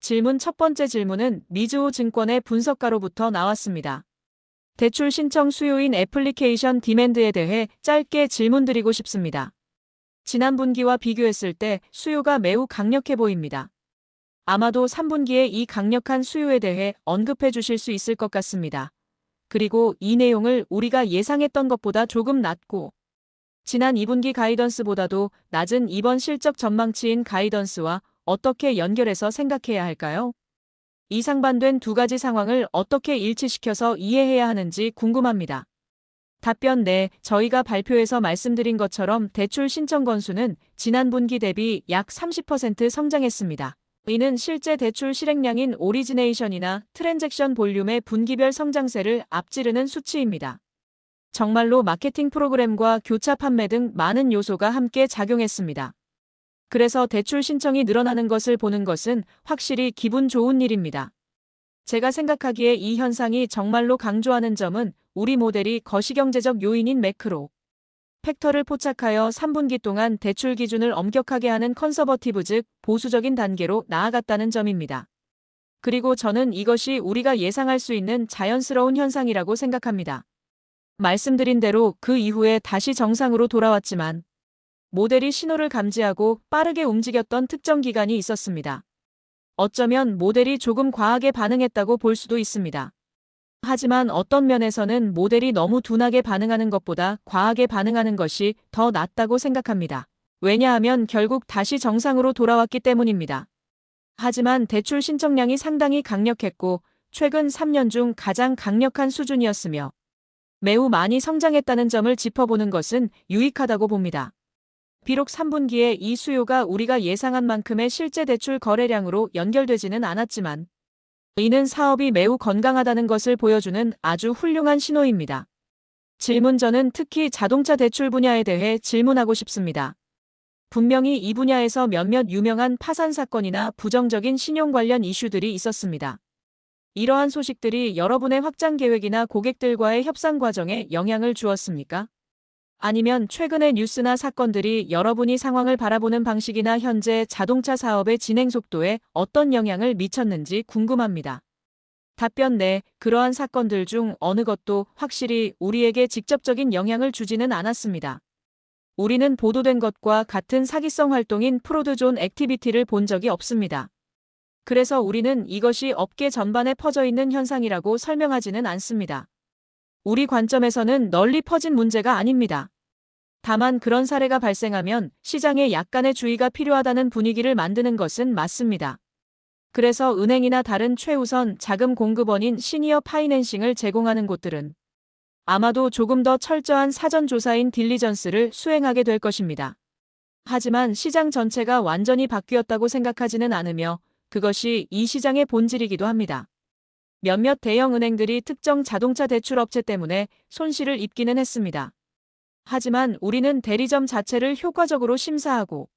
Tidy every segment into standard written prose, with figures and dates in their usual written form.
질문 첫 번째 질문은 미즈호 증권의 분석가로부터 나왔습니다. 대출 신청 수요인 애플리케이션 디맨드에 대해 짧게 질문드리고 싶습니다. 지난 분기와 비교했을 때 수요가 매우 강력해 보입니다. 아마도 3분기에 이 강력한 수요에 대해 언급해 주실 수 있을 것 같습니다. 그리고 이 내용을 우리가 예상했던 것보다 조금 낮고 지난 2분기 가이던스보다도 낮은 이번 실적 전망치인 가이던스와 어떻게 연결해서 생각해야 할까요? 이 상반된 두 가지 상황을 어떻게 일치시켜서 이해해야 하는지 궁금합니다. 답변 네, 저희가 발표에서 말씀드린 것처럼 대출 신청 건수는 지난 분기 대비 약 30% 성장했습니다. 이는 실제 대출 실행량인 오리지네이션이나 트랜잭션 볼륨의 분기별 성장세를 앞지르는 수치입니다. 정말로 마케팅 프로그램과 교차 판매 등 많은 요소가 함께 작용했습니다. 그래서 대출 신청이 늘어나는 것을 보는 것은 확실히 기분 좋은 일입니다. 제가 생각하기에 이 현상이 정말로 강조하는 점은 우리 모델이 거시경제적 요인인 매크로 팩터를 포착하여 3분기 동안 대출 기준을 엄격하게 하는 컨서버티브 즉 보수적인 단계로 나아갔다는 점입니다. 그리고 저는 이것이 우리가 예상할 수 있는 자연스러운 현상이라고 생각합니다. 말씀드린 대로 그 이후에 다시 정상으로 돌아왔지만 모델이 신호를 감지하고 빠르게 움직였던 특정 기간이 있었습니다. 어쩌면 모델이 조금 과하게 반응했다고 볼 수도 있습니다. 하지만 어떤 면에서는 모델이 너무 둔하게 반응하는 것보다 과하게 반응하는 것이 더 낫다고 생각합니다. 왜냐하면 결국 다시 정상으로 돌아왔기 때문입니다. 하지만 대출 신청량이 상당히 강력했고 최근 3년 중 가장 강력한 수준이었으며 매우 많이 성장했다는 점을 짚어보는 것은 유익하다고 봅니다. 비록 3분기에 이 수요가 우리가 예상한 만큼의 실제 대출 거래량으로 연결되지는 않았지만 이는 사업이 매우 건강하다는 것을 보여주는 아주 훌륭한 신호입니다. 질문 저는 특히 자동차 대출 분야에 대해 질문하고 싶습니다. 분명히 이 분야에서 몇몇 유명한 파산 사건이나 부정적인 신용 관련 이슈들이 있었습니다. 이러한 소식들이 여러분의 확장 계획이나 고객들과의 협상 과정에 영향을 주었습니까? 아니면 최근의 뉴스나 사건들이 여러분이 상황을 바라보는 방식이나 현재 자동차 사업의 진행 속도에 어떤 영향을 미쳤는지 궁금합니다. 답변 네, 그러한 사건들 중 어느 것도 확실히 우리에게 직접적인 영향을 주지는 않았습니다. 우리는 보도된 것과 같은 사기성 활동인 프로드존 액티비티를 본 적이 없습니다. 그래서 우리는 이것이 업계 전반에 퍼져 있는 현상이라고 설명하지는 않습니다. 우리 관점에서는 널리 퍼진 문제가 아닙니다. 다만 그런 사례가 발생하면 시장에 약간의 주의가 필요하다는 분위기를 만드는 것은 맞습니다. 그래서 은행이나 다른 최우선 자금 공급원인 시니어 파이낸싱을 제공하는 곳들은 아마도 조금 더 철저한 사전 조사인 딜리전스를 수행하게 될 것입니다. 하지만 시장 전체가 완전히 바뀌었다고 생각하지는 않으며 그것이 이 시장의 본질이기도 합니다. 몇몇 대형 은행들이 특정 자동차 대출 업체 때문에 손실을 입기는 했습니다. 하지만 우리는 대리점 자체를 효과적으로 심사하고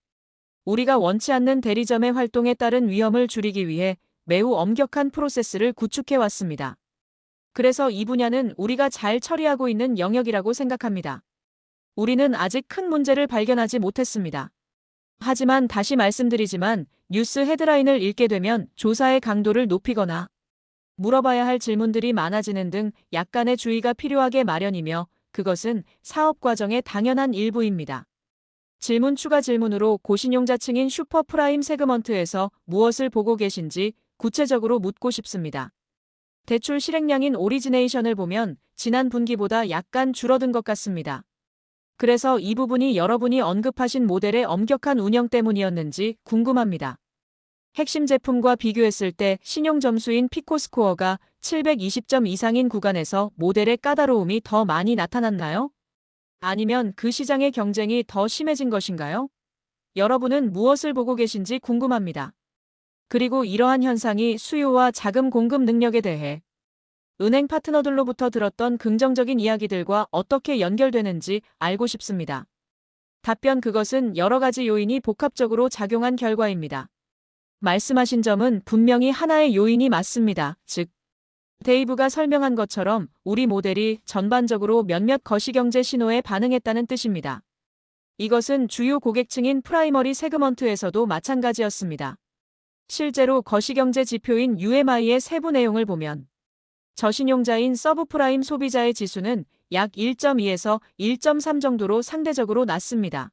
우리가 원치 않는 대리점의 활동에 따른 위험을 줄이기 위해 매우 엄격한 프로세스를 구축해 왔습니다. 그래서 이 분야는 우리가 잘 처리하고 있는 영역이라고 생각합니다. 우리는 아직 큰 문제를 발견하지 못했습니다. 하지만 다시 말씀드리지만 뉴스 헤드라인을 읽게 되면 조사의 강도를 높이거나 물어봐야 할 질문들이 많아지는 등 약간의 주의가 필요하게 마련이며 그것은 사업 과정의 당연한 일부입니다. 추가 질문으로 고신용자층인 슈퍼프라임 세그먼트에서 무엇을 보고 계신지 구체적으로 묻고 싶습니다. 대출 실행량인 오리지네이션을 보면 지난 분기보다 약간 줄어든 것 같습니다. 그래서 이 부분이 여러분이 언급하신 모델의 엄격한 운영 때문이었는지 궁금합니다. 핵심 제품과 비교했을 때 신용 점수인 피코스코어가 720점 이상인 구간에서 모델의 까다로움이 더 많이 나타났나요? 아니면 그 시장의 경쟁이 더 심해진 것인가요? 여러분은 무엇을 보고 계신지 궁금합니다. 그리고 이러한 현상이 수요와 자금 공급 능력에 대해 은행 파트너들로부터 들었던 긍정적인 이야기들과 어떻게 연결되는지 알고 싶습니다. 답변 그것은 여러 가지 요인이 복합적으로 작용한 결과입니다. 말씀하신 점은 분명히 하나의 요인이 맞습니다. 즉, 데이브가 설명한 것처럼 우리 모델이 전반적으로 몇몇 거시경제 신호에 반응했다는 뜻입니다. 이것은 주요 고객층인 프라이머리 세그먼트에서도 마찬가지였습니다. 실제로 거시경제 지표인 UMI의 세부 내용을 보면 저신용자인 서브프라임 소비자의 지수는 약 1.2에서 1.3 정도로 상대적으로 낮습니다.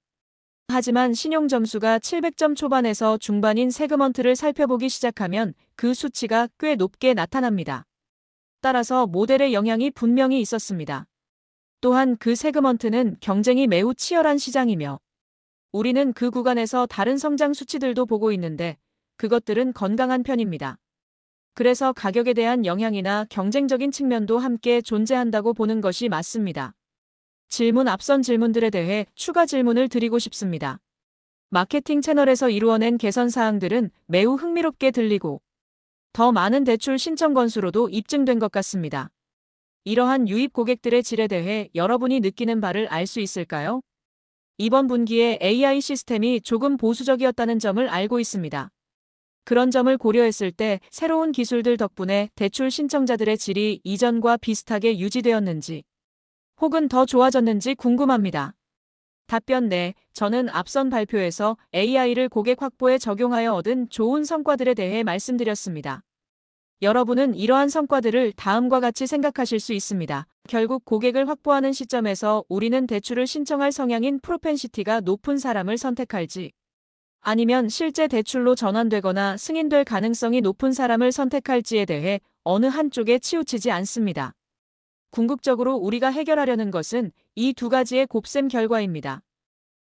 하지만 신용점수가 700점 초반에서 중반인 세그먼트를 살펴보기 시작하면 그 수치가 꽤 높게 나타납니다. 따라서 모델의 영향이 분명히 있었습니다. 또한 그 세그먼트는 경쟁이 매우 치열한 시장이며 우리는 그 구간에서 다른 성장 수치들도 보고 있는데 그것들은 건강한 편입니다. 그래서 가격에 대한 영향이나 경쟁적인 측면도 함께 존재한다고 보는 것이 맞습니다. 앞선 질문들에 대해 추가 질문을 드리고 싶습니다. 마케팅 채널에서 이루어낸 개선 사항들은 매우 흥미롭게 들리고 더 많은 대출 신청 건수로도 입증된 것 같습니다. 이러한 유입 고객들의 질에 대해 여러분이 느끼는 바를 알 수 있을까요? 이번 분기에 AI 시스템이 조금 보수적이었다는 점을 알고 있습니다. 그런 점을 고려했을 때 새로운 기술들 덕분에 대출 신청자들의 질이 이전과 비슷하게 유지되었는지 혹은 더 좋아졌는지 궁금합니다. 답변 네, 저는 앞선 발표에서 AI를 고객 확보에 적용하여 얻은 좋은 성과들에 대해 말씀드렸습니다. 여러분은 이러한 성과들을 다음과 같이 생각하실 수 있습니다. 결국 고객을 확보하는 시점에서 우리는 대출을 신청할 성향인 프로펜시티가 높은 사람을 선택할지 아니면 실제 대출로 전환되거나 승인될 가능성이 높은 사람을 선택할지에 대해 어느 한쪽에 치우치지 않습니다. 궁극적으로 우리가 해결하려는 것은 이 두 가지의 곱셈 결과입니다.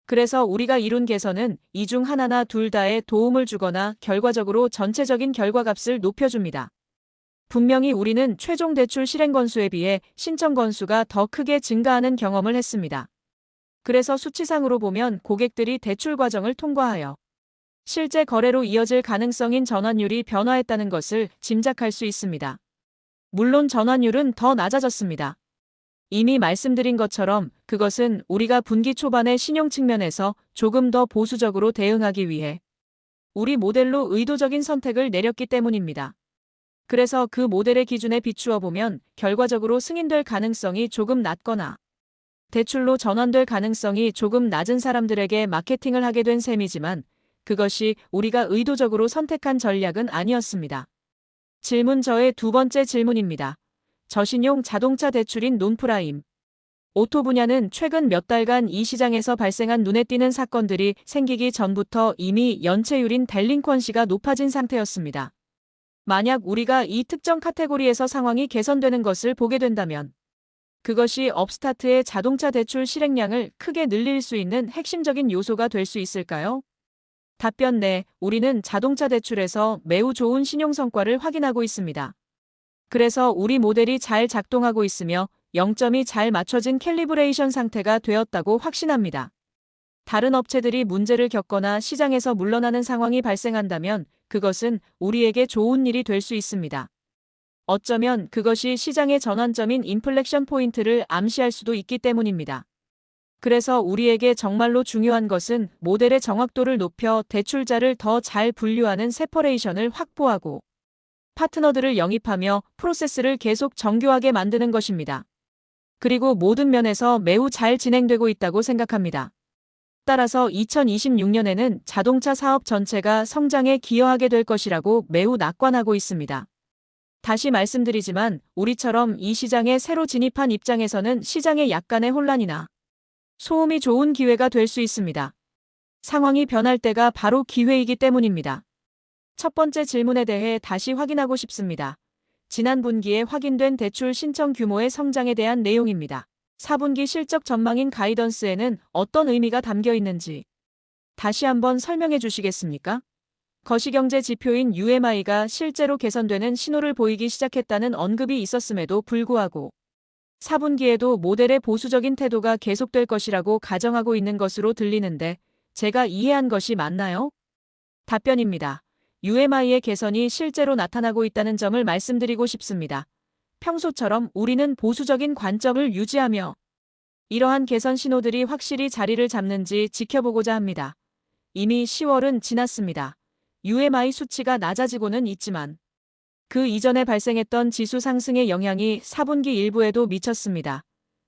그래서 우리가 이룬 개선은 이 중 하나나 둘 다에 도움을 주거나 결과적으로 전체적인 결과값을 높여줍니다. 분명히 우리는 최종 대출 실행 건수에 비해 신청 건수가 더 크게 증가하는 경험을 했습니다. 그래서 수치상으로 보면 고객들이 대출 과정을 통과하여 실제 거래로 이어질 가능성인 전환율이 변화했다는 것을 짐작할 수 있습니다. 물론 전환율은 더 낮아졌습니다. 이미 말씀드린 것처럼 그것은 우리가 분기 초반의 신용 측면에서 조금 더 보수적으로 대응하기 위해 우리 모델로 의도적인 선택을 내렸기 때문입니다. 그래서 그 모델의 기준에 비추어 보면 결과적으로 승인될 가능성이 조금 낮거나 대출로 전환될 가능성이 조금 낮은 사람들에게 마케팅을 하게 된 셈이지만 그것이 우리가 의도적으로 선택한 전략은 아니었습니다. 질문 저의 두 번째 질문입니다. 저신용 자동차 대출인 논프라임. 오토 분야는 최근 몇 달간 이 시장에서 발생한 눈에 띄는 사건들이 생기기 전부터 이미 연체율인 델링퀀시가 높아진 상태였습니다. 만약 우리가 이 특정 카테고리에서 상황이 개선되는 것을 보게 된다면 그것이 업스타트의 자동차 대출 실행량을 크게 늘릴 수 있는 핵심적인 요소가 될 수 있을까요? 답변 네, 우리는 자동차 대출에서 매우 좋은 신용 성과를 확인하고 있습니다. 그래서 우리 모델이 잘 작동하고 있으며 0점이 잘 맞춰진 캘리브레이션 상태가 되었다고 확신합니다. 다른 업체들이 문제를 겪거나 시장에서 물러나는 상황이 발생한다면 그것은 우리에게 좋은 일이 될 수 있습니다. 어쩌면 그것이 시장의 전환점인 인플렉션 포인트를 암시할 수도 있기 때문입니다. 그래서 우리에게 정말로 중요한 것은 모델의 정확도를 높여 대출자를 더 잘 분류하는 세퍼레이션을 확보하고 파트너들을 영입하며 프로세스를 계속 정교하게 만드는 것입니다. 그리고 모든 면에서 매우 잘 진행되고 있다고 생각합니다. 따라서 2026년에는 자동차 사업 전체가 성장에 기여하게 될 것이라고 매우 낙관하고 있습니다. 다시 말씀드리지만 우리처럼 이 시장에 새로 진입한 입장에서는 시장의 약간의 혼란이나 소음이 좋은 기회가 될 수 있습니다. 상황이 변할 때가 바로 기회이기 때문입니다. 첫 번째 질문에 대해 다시 확인하고 싶습니다. 지난 분기에 확인된 대출 신청 규모의 성장에 대한 내용입니다. 4분기 실적 전망인 가이던스에는 어떤 의미가 담겨 있는지 다시 한번 설명해 주시겠습니까? 거시경제 지표인 UMI가 실제로 개선되는 신호를 보이기 시작했다는 언급이 있었음에도 불구하고 4분기에도 모델의 보수적인 태도가 계속될 것이라고 가정하고 있는 것으로 들리는데 제가 이해한 것이 맞나요? 답변입니다. UMI의 개선이 실제로 나타나고 있다는 점을 말씀드리고 싶습니다. 평소처럼 우리는 보수적인 관점을 유지하며 이러한 개선 신호들이 확실히 자리를 잡는지 지켜보고자 합니다. 이미 10월은 지났습니다. UMI 수치가 낮아지고는 있지만 그 이전에 발생했던 지수 상승의 영향이 4분기 일부에도 미쳤습니다.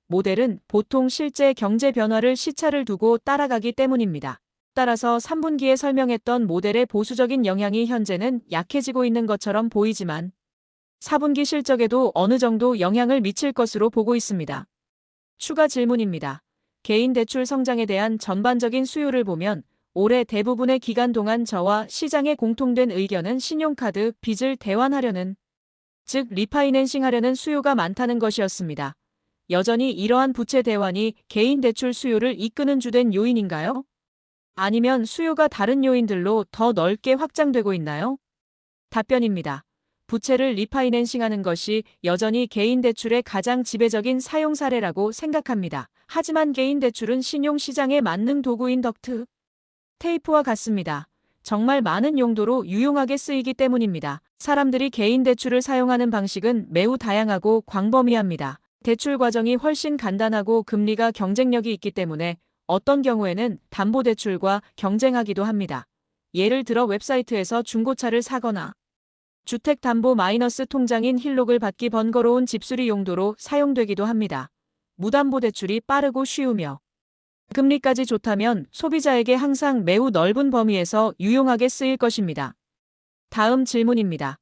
모델은 보통 실제 경제 변화를 시차를 두고 따라가기 때문입니다. 따라서 3분기에 설명했던 모델의 보수적인 영향이 현재는 약해지고 있는 것처럼 보이지만 4분기 실적에도 어느 정도 영향을 미칠 것으로 보고 있습니다. 추가 질문입니다. 개인 대출 성장에 대한 전반적인 수요를 보면 올해 대부분의 기간 동안 저와 시장의 공통된 의견은 신용카드 빚을 대환하려는, 즉 리파이낸싱하려는 수요가 많다는 것이었습니다. 여전히 이러한 부채 대환이 개인 대출 수요를 이끄는 주된 요인인가요? 아니면 수요가 다른 요인들로 더 넓게 확장되고 있나요? 답변입니다. 부채를 리파이낸싱하는 것이 여전히 개인 대출의 가장 지배적인 사용 사례라고 생각합니다. 하지만 개인 대출은 신용시장의 만능 도구인 덕트 테이프와 같습니다. 정말 많은 용도로 유용하게 쓰이기 때문입니다. 사람들이 개인 대출을 사용하는 방식은 매우 다양하고 광범위합니다. 대출 과정이 훨씬 간단하고 금리가 경쟁력이 있기 때문에 어떤 경우에는 담보대출과 경쟁하기도 합니다. 예를 들어 웹사이트에서 중고차를 사거나 주택담보- 통장인 힐록을 받기 번거로운 집수리 용도로 사용되기도 합니다. 무담보대출이 빠르고 쉬우며 금리까지 좋다면 소비자에게 항상 매우 넓은 범위에서 유용하게 쓰일 것입니다. 다음 질문입니다.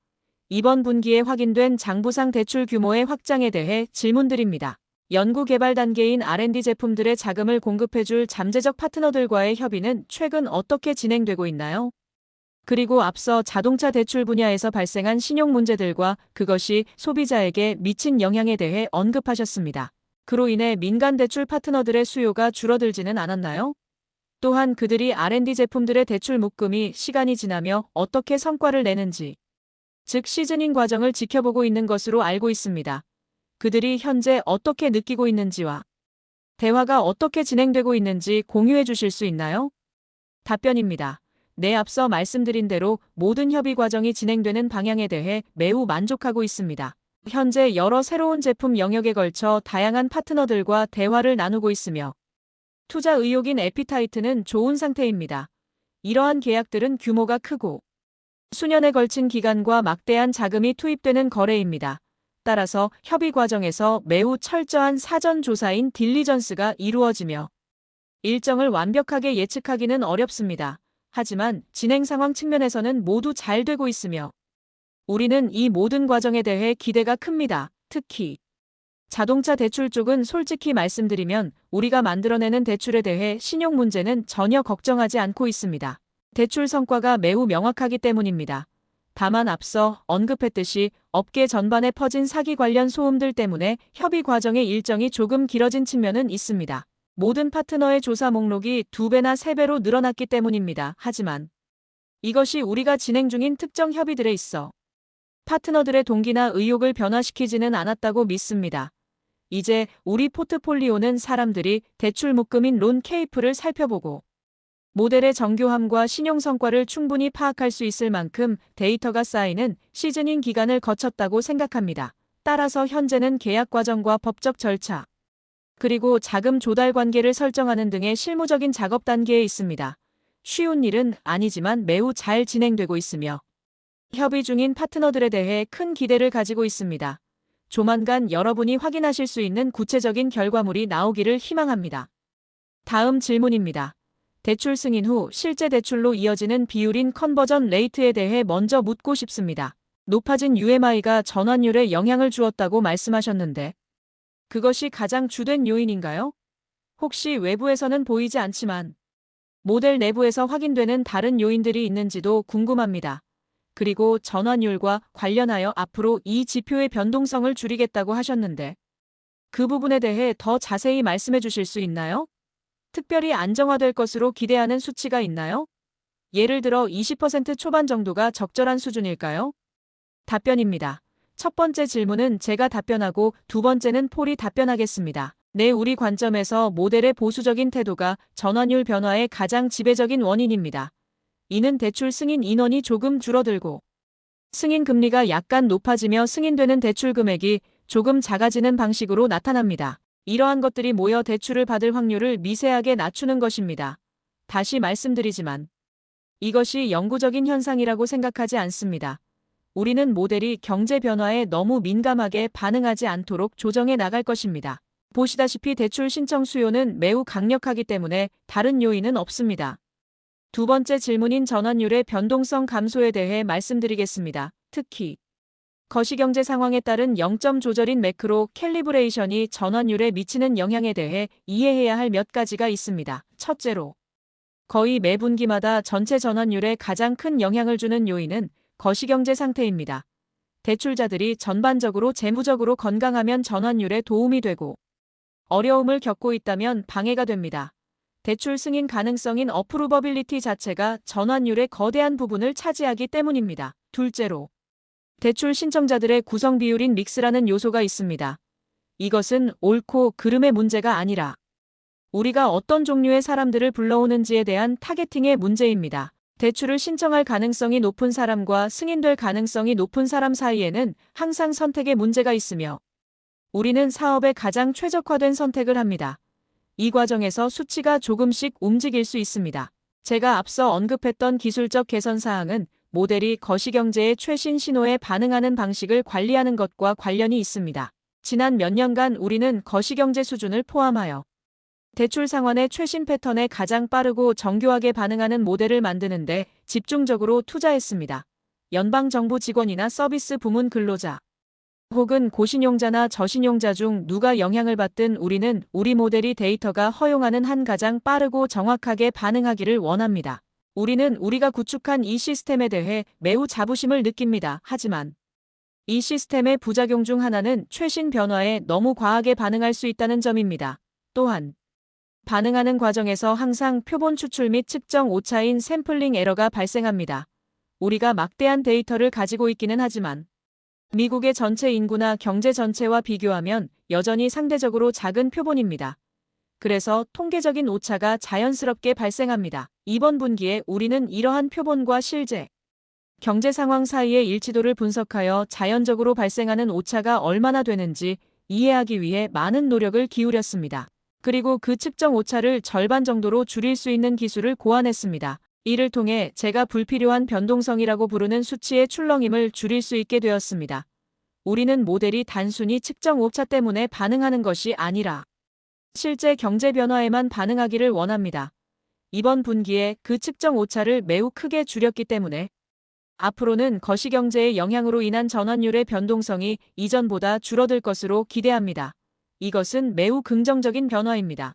이번 분기에 확인된 장부상 대출 규모의 확장에 대해 질문드립니다. 연구개발 단계인 R&D 제품들의 자금을 공급해줄 잠재적 파트너들과의 협의는 최근 어떻게 진행되고 있나요? 그리고 앞서 자동차 대출 분야에서 발생한 신용 문제들과 그것이 소비자에게 미친 영향에 대해 언급하셨습니다. 그로 인해 민간 대출 파트너들의 수요가 줄어들지는 않았나요? 또한 그들이 R&D 제품들의 대출 묶음이 시간이 지나며 어떻게 성과를 내는지, 즉 시즈닝 과정을 지켜보고 있는 것으로 알고 있습니다. 그들이 현재 어떻게 느끼고 있는지와 대화가 어떻게 진행되고 있는지 공유해 주실 수 있나요? 답변입니다. 네, 앞서 말씀드린 대로 모든 협의 과정이 진행되는 방향에 대해 매우 만족하고 있습니다. 현재 여러 새로운 제품 영역에 걸쳐 다양한 파트너들과 대화를 나누고 있으며 투자 의욕인 에피타이트는 좋은 상태입니다. 이러한 계약들은 규모가 크고 수년에 걸친 기간과 막대한 자금이 투입되는 거래입니다. 따라서 협의 과정에서 매우 철저한 사전 조사인 딜리전스가 이루어지며 일정을 완벽하게 예측하기는 어렵습니다. 하지만 진행 상황 측면에서는 모두 잘 되고 있으며 우리는 이 모든 과정에 대해 기대가 큽니다. 특히 자동차 대출 쪽은 솔직히 말씀드리면 우리가 만들어내는 대출에 대해 신용 문제는 전혀 걱정하지 않고 있습니다. 대출 성과가 매우 명확하기 때문입니다. 다만 앞서 언급했듯이 업계 전반에 퍼진 사기 관련 소음들 때문에 협의 과정의 일정이 조금 길어진 측면은 있습니다. 모든 파트너의 조사 목록이 2배나 3배로 늘어났기 때문입니다. 하지만 이것이 우리가 진행 중인 특정 협의들에 있어 파트너들의 동기나 의욕을 변화시키지는 않았다고 믿습니다. 이제 우리 포트폴리오는 사람들이 대출 묶음인 론 케이프를 살펴보고 모델의 정교함과 신용 성과를 충분히 파악할 수 있을 만큼 데이터가 쌓이는 시즈닝 기간을 거쳤다고 생각합니다. 따라서 현재는 계약 과정과 법적 절차, 그리고 자금 조달 관계를 설정하는 등의 실무적인 작업 단계에 있습니다. 쉬운 일은 아니지만 매우 잘 진행되고 있으며 협의 중인 파트너들에 대해 큰 기대를 가지고 있습니다. 조만간 여러분이 확인하실 수 있는 구체적인 결과물이 나오기를 희망합니다. 다음 질문입니다. 대출 승인 후 실제 대출로 이어지는 비율인 컨버전 레이트에 대해 먼저 묻고 싶습니다. 높아진 UMI가 전환율에 영향을 주었다고 말씀하셨는데 그것이 가장 주된 요인인가요? 혹시 외부에서는 보이지 않지만 모델 내부에서 확인되는 다른 요인들이 있는지도 궁금합니다. 그리고 전환율과 관련하여 앞으로 이 지표의 변동성을 줄이겠다고 하셨는데 그 부분에 대해 더 자세히 말씀해 주실 수 있나요? 특별히 안정화될 것으로 기대하는 수치가 있나요? 예를 들어 20% 초반 정도가 적절한 수준일까요? 답변입니다. 첫 번째 질문은 제가 답변하고 두 번째는 폴이 답변하겠습니다. 네, 우리 관점에서 모델의 보수적인 태도가 전환율 변화의 가장 지배적인 원인입니다. 이는 대출 승인 인원이 조금 줄어들고 승인 금리가 약간 높아지며 승인되는 대출 금액이 조금 작아지는 방식으로 나타납니다. 이러한 것들이 모여 대출을 받을 확률을 미세하게 낮추는 것입니다. 다시 말씀드리지만 이것이 영구적인 현상이라고 생각하지 않습니다. 우리는 모델이 경제 변화에 너무 민감하게 반응하지 않도록 조정해 나갈 것입니다. 보시다시피 대출 신청 수요는 매우 강력하기 때문에 다른 요인은 없습니다. 두 번째 질문인 전환율의 변동성 감소에 대해 말씀드리겠습니다. 특히 거시경제 상황에 따른 0점 조절인 매크로 캘리브레이션이 전환율에 미치는 영향에 대해 이해해야 할 몇 가지가 있습니다. 첫째로, 거의 매 분기마다 전체 전환율에 가장 큰 영향을 주는 요인은 거시경제 상태입니다. 대출자들이 전반적으로 재무적으로 건강하면 전환율에 도움이 되고, 어려움을 겪고 있다면 방해가 됩니다. 대출 승인 가능성인 어프루버빌리티 자체가 전환율의 거대한 부분을 차지하기 때문입니다. 둘째로, 대출 신청자들의 구성 비율인 믹스라는 요소가 있습니다. 이것은 옳고 그름의 문제가 아니라 우리가 어떤 종류의 사람들을 불러오는지에 대한 타겟팅의 문제입니다. 대출을 신청할 가능성이 높은 사람과 승인될 가능성이 높은 사람 사이에는 항상 선택의 문제가 있으며 우리는 사업에 가장 최적화된 선택을 합니다. 이 과정에서 수치가 조금씩 움직일 수 있습니다. 제가 앞서 언급했던 기술적 개선 사항은 모델이 거시경제의 최신 신호에 반응하는 방식을 관리하는 것과 관련이 있습니다. 지난 몇 년간 우리는 거시경제 수준을 포함하여 대출 상환의 최신 패턴에 가장 빠르고 정교하게 반응하는 모델을 만드는데 집중적으로 투자했습니다. 연방정부 직원이나 서비스 부문 근로자, 혹은 고신용자나 저신용자 중 누가 영향을 받든 우리는 우리 모델이 데이터가 허용하는 한 가장 빠르고 정확하게 반응하기를 원합니다. 우리는 우리가 구축한 이 시스템에 대해 매우 자부심을 느낍니다. 하지만 이 시스템의 부작용 중 하나는 최신 변화에 너무 과하게 반응할 수 있다는 점입니다. 또한 반응하는 과정에서 항상 표본 추출 및 측정 오차인 샘플링 에러가 발생합니다. 우리가 막대한 데이터를 가지고 있기는 하지만 미국의 전체 인구나 경제 전체와 비교하면 여전히 상대적으로 작은 표본입니다. 그래서 통계적인 오차가 자연스럽게 발생합니다. 이번 분기에 우리는 이러한 표본과 실제 경제 상황 사이의 일치도를 분석하여 자연적으로 발생하는 오차가 얼마나 되는지 이해하기 위해 많은 노력을 기울였습니다. 그리고 그 측정 오차를 절반 정도로 줄일 수 있는 기술을 고안했습니다. 이를 통해 제가 불필요한 변동성이라고 부르는 수치의 출렁임을 줄일 수 있게 되었습니다. 우리는 모델이 단순히 측정 오차 때문에 반응하는 것이 아니라 실제 경제 변화에만 반응하기를 원합니다. 이번 분기에 그 측정 오차를 매우 크게 줄였기 때문에 앞으로는 거시경제의 영향으로 인한 전환율의 변동성이 이전보다 줄어들 것으로 기대합니다. 이것은 매우 긍정적인 변화입니다.